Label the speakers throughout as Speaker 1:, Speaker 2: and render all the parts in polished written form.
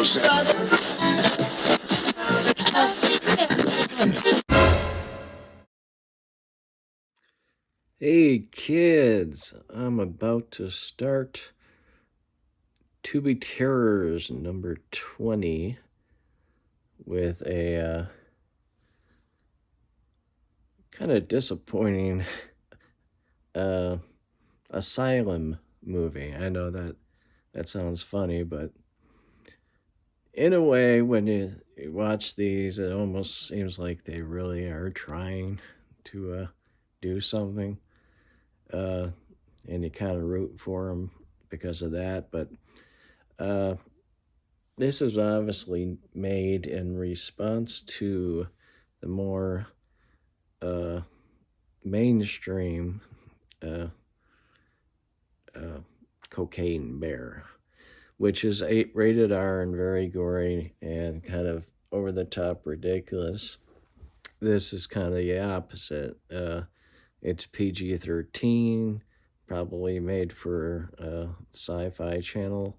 Speaker 1: Hey kids, I'm about to start Tubi Terrors number 20 with a kind of disappointing asylum movie. I know that sounds funny, but in a way, when you watch these, it almost seems like they really are trying to do something. And you kind of root for them because of that. But this is obviously made in response to the more mainstream Cocaine Bear, which is rated R and very gory and kind of over the top ridiculous. This is kind of the opposite. It's PG-13, probably made for Sci-Fi Channel.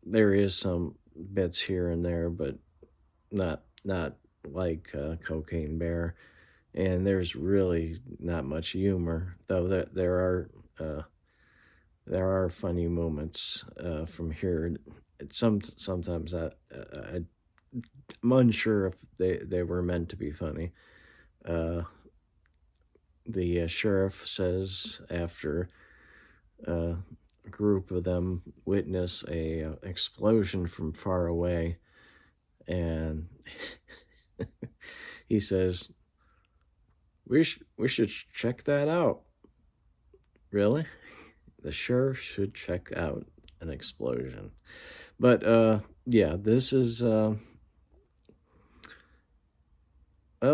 Speaker 1: There is some bits here and there, but not like Cocaine Bear, and there's really not much humor, though there are funny moments from here. Sometimes I'm unsure if they were meant to be funny. The sheriff says after a group of them witness a explosion from far away, and he says, we should check that out. Really? The sheriff should check out an explosion. But yeah, this is well,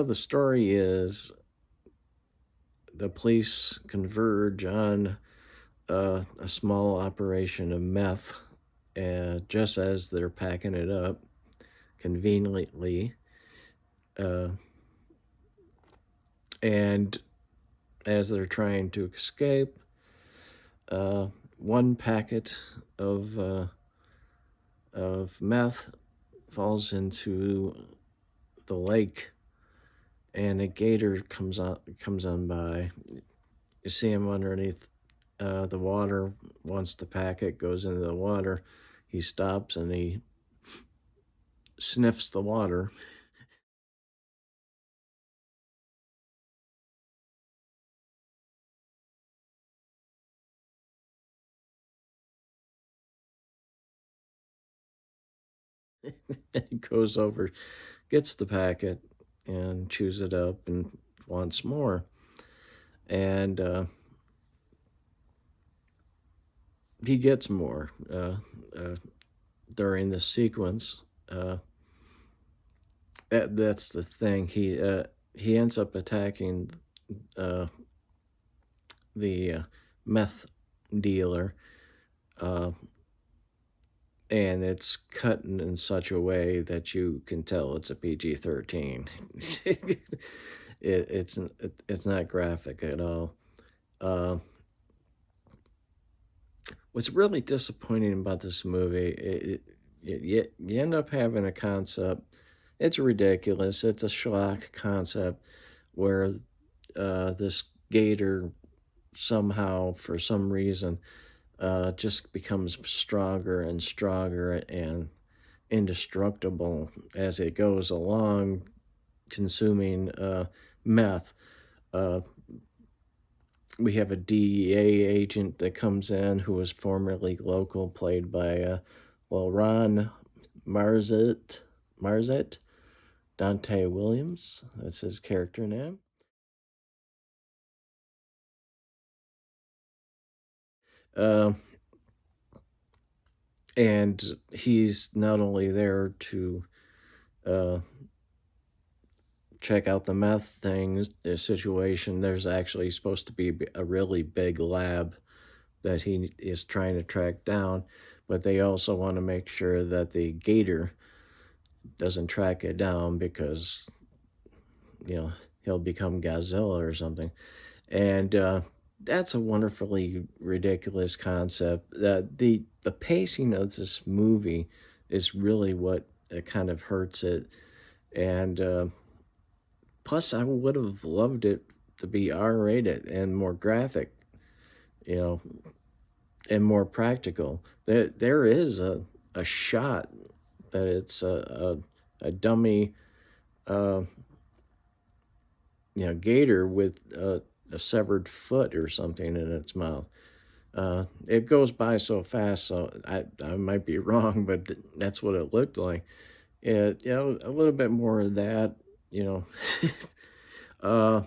Speaker 1: the story is the police converge on a small operation of meth just as they're packing it up conveniently. And as they're trying to escape, one packet of meth falls into the lake, and a gator comes on by. You see him underneath the water. Once the packet goes into the water, he stops and he sniffs the water. He goes over, gets the packet, and chews it up and wants more. And he gets more during the sequence. That's the thing. He ends up attacking the meth dealer, and it's cut in such a way that you can tell it's a PG-13. It's not graphic at all. What's really disappointing about this movie, you end up having a concept. It's ridiculous. It's a schlock concept where this gator somehow, for some reason, just becomes stronger and stronger and indestructible as it goes along, consuming meth. We have a DEA agent that comes in who was formerly local, played by Ron Marzett, Dante Williams. That's his character name. And he's not only there to check out the meth the situation. There's actually supposed to be a really big lab that he is trying to track down, but they also want to make sure that the gator doesn't track it down because, he'll become Godzilla or something. And that's a wonderfully ridiculous concept. The pacing of this movie is really what kind of hurts it, and plus I would have loved it to be R-rated and more graphic, you know, and more practical. There is a shot that it's a dummy, uh, gator with a severed foot or something in its mouth. It goes by so fast, so I might be wrong, but that's what it looked like. A little bit more of that, you know. uh,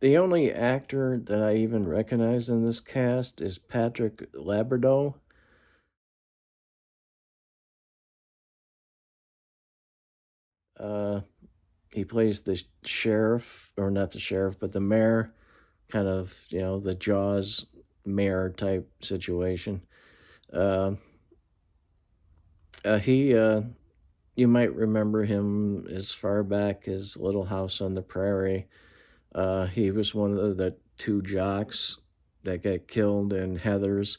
Speaker 1: the only actor that I even recognize in this cast is Patrick Labrador. Uh, he plays the sheriff, or not the sheriff, but the mayor, kind of, the Jaws mayor type situation. Uh, he you might remember him as far back as Little House on the Prairie. He was one of the two jocks that got killed in Heathers.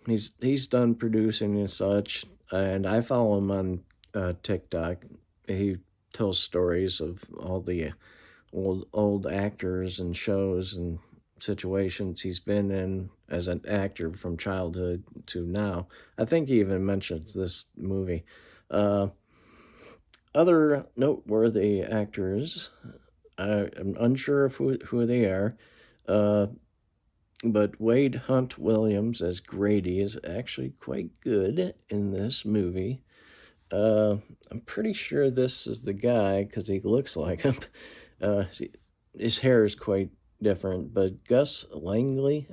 Speaker 1: He's done producing and such, and I follow him on TikTok. He tells stories of all the old actors and shows and situations he's been in as an actor from childhood to now. I think he even mentions this movie. Uh, Other noteworthy actors, I'm unsure of who they are, uh, but Wade Hunt Williams as Grady is actually quite good in this movie. I'm pretty sure this is the guy because he looks like him. His hair is quite different, but Gus Langley,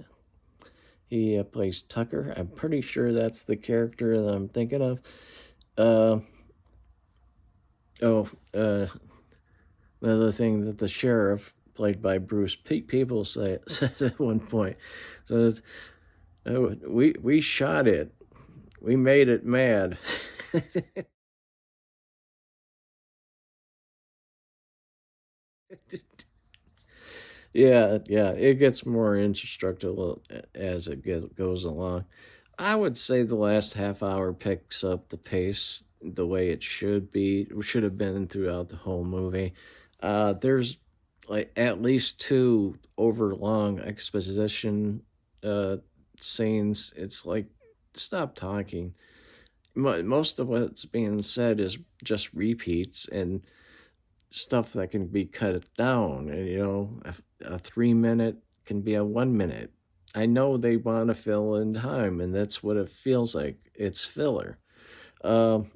Speaker 1: he plays Tucker. I'm pretty sure that's the character that I'm thinking of. Uh, oh, another thing that the sheriff, played by Bruce People, said at one point. So we shot it. We made it mad. Yeah, it gets more indestructible as it goes along. I would say the last half hour picks up the pace the way it should have been throughout the whole movie. There's like at least two overlong exposition uh, scenes. It's like, stop talking. Most of what's being said is just repeats and stuff that can be cut down. And, a 3 minute can be a 1 minute. I know they want to fill in time, and that's what it feels like. It's filler. Um,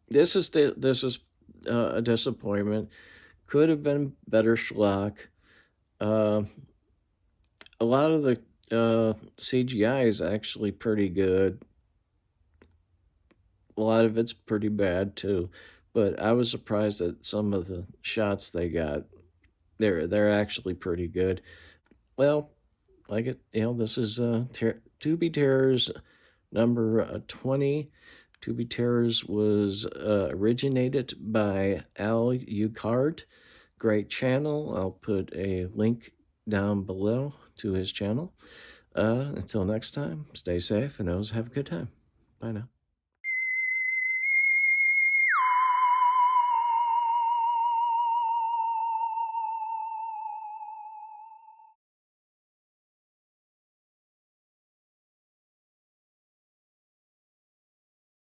Speaker 1: this is a disappointment. Could have been better schlock. Uh, a lot of the CGI is actually pretty good. A lot of it's pretty bad too, but I was surprised at some of the shots they got. They're actually pretty good. Well, like it, this is Tubi Terrors number 20. Tubi Terrors was originated by Al Ucard. Great channel. I'll put a link down below to his channel. Until next time, stay safe and always have a good time. Bye now.